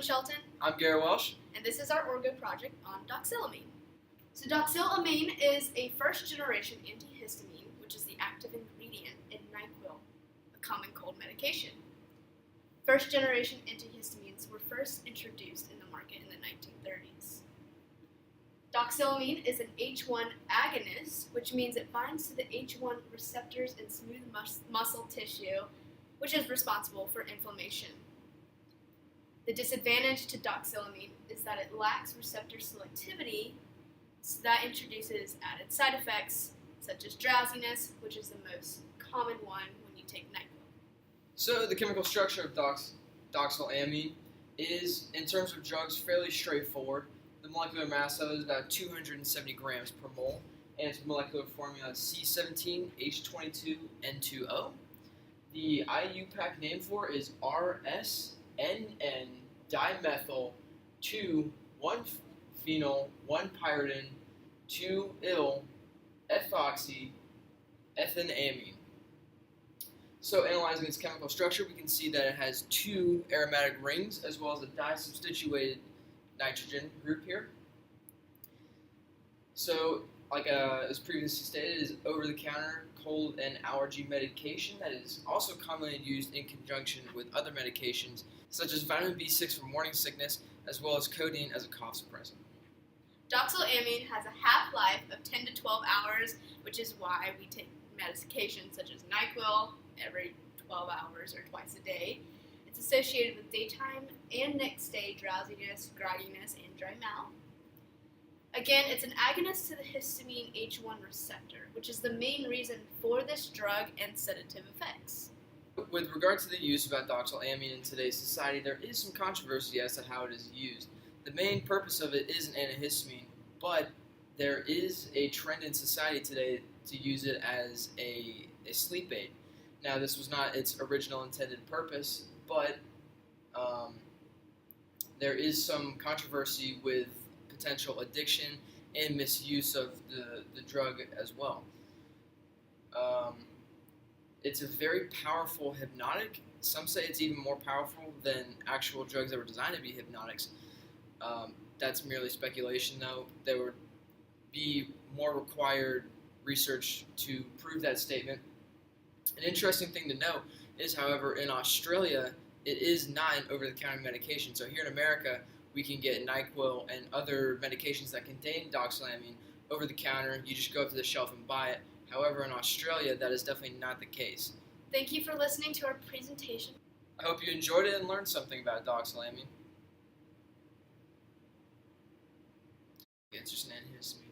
Shelton, I'm Garrett Welsh. and this is our Orgo project on Doxylamine. So Doxylamine is a first-generation antihistamine, which is the active ingredient in NyQuil, a common cold medication. First-generation antihistamines were first introduced in the market in the 1930s. Doxylamine is an H1 agonist, which means it binds to the H1 receptors in smooth muscle tissue, which is responsible for inflammation. The disadvantage to doxylamine is that it lacks receptor selectivity, so that introduces added side effects, such as drowsiness, which is the most common one when you take NyQuil. So the chemical structure of doxylamine is, in terms of drugs, fairly straightforward. The molecular mass of it is about 270 grams per mole, and its molecular formula is C17H22N2O. The IUPAC name for it is RSNN dimethyl 2,1-phenyl 1-pyridine 2-ill ethoxyethanamine. So analyzing its chemical structure, we can see that it has two aromatic rings as well as a disubstituted nitrogen group here. So, like as previously stated, it is over-the-counter cold and allergy medication that is also commonly used in conjunction with other medications such as vitamin B6 for morning sickness as well as codeine as a cough suppressant. Doxylamine has a half-life of 10 to 12 hours, which is why we take medications such as NyQuil every 12 hours or twice a day. It's associated with daytime and next day drowsiness, grogginess, and dry mouth. Again, it's an agonist to the histamine H1 receptor, which is the main reason for this drug and sedative effects. With regard to the use of doxylamine in today's society, there is some controversy as to how it is used. The main purpose of it is an antihistamine, but there is a trend in society today to use it as a sleep aid. Now, this was not its original intended purpose, but there is some controversy with potential addiction and misuse of the drug as well. It's a very powerful hypnotic. Some say it's even more powerful than actual drugs that were designed to be hypnotics. That's merely speculation, though. There would be more required research to prove that statement. An interesting thing to note is, however, in Australia, it is not an over-the-counter medication. So here in America, we can get NyQuil and other medications that contain doxylamine over the counter. You just go up to the shelf and buy it. However, in Australia, that is definitely not the case. Thank you for listening to our presentation. I hope you enjoyed it and learned something about doxylamine. It's just an antihistamine.